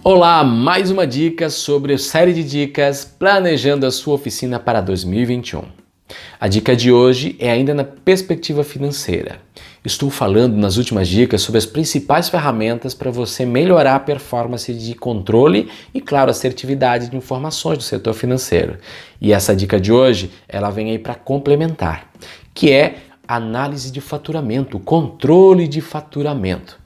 Olá, mais uma dica sobre a série de dicas planejando a sua oficina para 2021. A dica de hoje é ainda na perspectiva financeira. Estou falando nas últimas dicas sobre as principais ferramentas para você melhorar a performance de controle e, claro, assertividade de informações do setor financeiro. E essa dica de hoje, ela vem aí para complementar, que é análise de faturamento, controle de faturamento.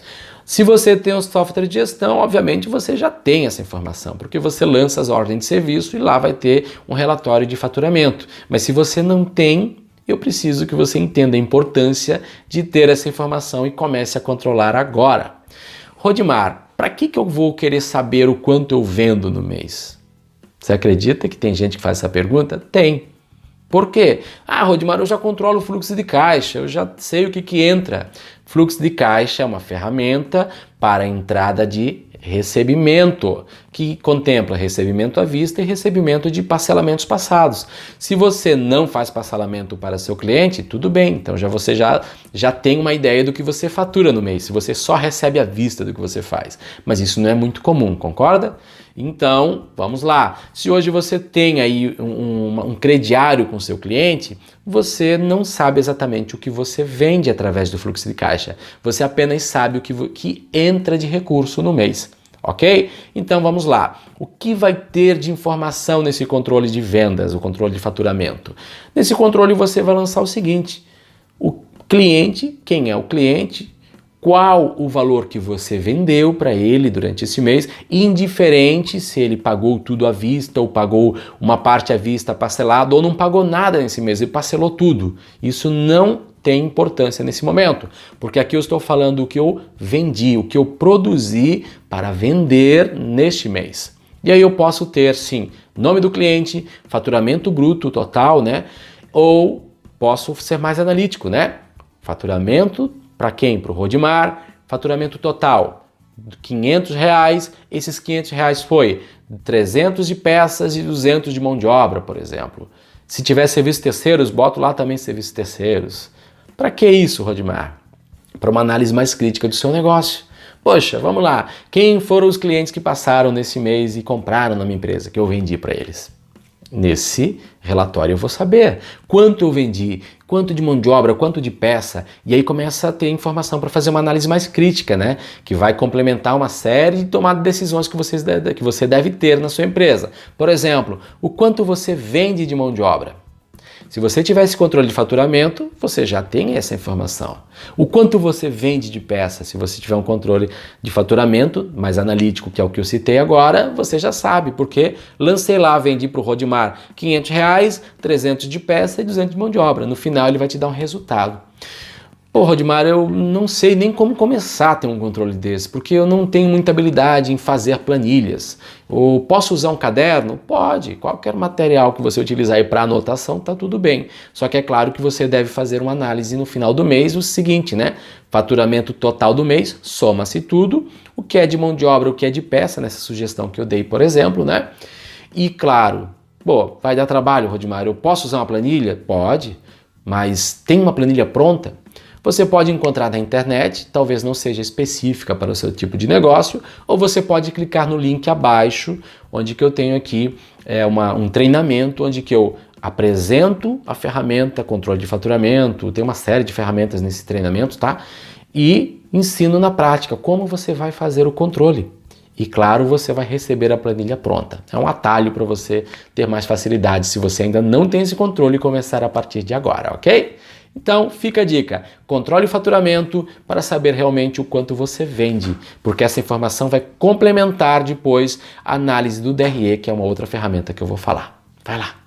Se você tem um software de gestão, obviamente você já tem essa informação, porque você lança as ordens de serviço e lá vai ter um relatório de faturamento. Mas se você não tem, eu preciso que você entenda a importância de ter essa informação e comece a controlar agora. Rodimar, para que eu vou querer saber o quanto eu vendo no mês? Você acredita que tem gente que faz essa pergunta? Tem. Por quê? Rodimar, eu já controlo o fluxo de caixa, eu já sei o que entra. Fluxo de caixa é uma ferramenta para a entrada de recebimento, que contempla recebimento à vista e recebimento de parcelamentos passados. Se você não faz parcelamento para seu cliente, tudo bem, então você já tem uma ideia do que você fatura no mês, se você só recebe à vista do que você faz. Mas isso não é muito comum, concorda? Então, vamos lá. Se hoje você tem aí um crediário com seu cliente, você não sabe exatamente o que você vende através do fluxo de caixa. Você apenas sabe o que entra de recurso no mês, ok? Então, vamos lá. O que vai ter de informação nesse controle de vendas, o controle de faturamento? Nesse controle você vai lançar o seguinte: o cliente, quem é o cliente, qual o valor que você vendeu para ele durante esse mês, indiferente se ele pagou tudo à vista ou pagou uma parte à vista parcelado ou não pagou nada nesse mês, ele parcelou tudo. Isso não tem importância nesse momento, porque aqui eu estou falando o que eu vendi, o que eu produzi para vender neste mês. E aí eu posso ter, sim, nome do cliente, faturamento bruto total, né? Ou posso ser mais analítico, né? Faturamento para quem? Para o Rodimar, faturamento total, R$500, esses R$500 foi 300 de peças e 200 de mão de obra, por exemplo. Se tiver serviços terceiros, boto lá também serviços terceiros. Para que isso, Rodimar? Para uma análise mais crítica do seu negócio. Poxa, vamos lá, quem foram os clientes que passaram nesse mês e compraram na minha empresa, que eu vendi para eles? Nesse relatório eu vou saber quanto eu vendi, quanto de mão de obra, quanto de peça, e aí começa a ter informação para fazer uma análise mais crítica, né? Que vai complementar uma série de tomadas de decisões que você deve ter na sua empresa. Por exemplo, o quanto você vende de mão de obra. Se você tiver esse controle de faturamento, você já tem essa informação. O quanto você vende de peça, se você tiver um controle de faturamento mais analítico, que é o que eu citei agora, você já sabe, porque lancei lá, vendi para o Rodimar R$500, 300 de peça e 200 de mão de obra. No final ele vai te dar um resultado. Pô, Rodimar, eu não sei nem como começar a ter um controle desse, porque eu não tenho muita habilidade em fazer planilhas. Ou posso usar um caderno? Pode. Qualquer material que você utilizar aí para anotação, tá tudo bem. Só que é claro que você deve fazer uma análise no final do mês, o seguinte, né? Faturamento total do mês, soma-se tudo, o que é de mão de obra, o que é de peça, nessa sugestão que eu dei, por exemplo, né? E claro, vai dar trabalho, Rodimar, eu posso usar uma planilha? Pode, mas tem uma planilha pronta? Você pode encontrar na internet, talvez não seja específica para o seu tipo de negócio, ou você pode clicar no link abaixo, onde que eu tenho aqui um treinamento, onde que eu apresento a ferramenta controle de faturamento, tem uma série de ferramentas nesse treinamento, tá? E ensino na prática como você vai fazer o controle. E claro, você vai receber a planilha pronta. É um atalho para você ter mais facilidade se você ainda não tem esse controle e começar a partir de agora, ok? Então, fica a dica, controle o faturamento para saber realmente o quanto você vende, porque essa informação vai complementar depois a análise do DRE, que é uma outra ferramenta que eu vou falar. Vai lá!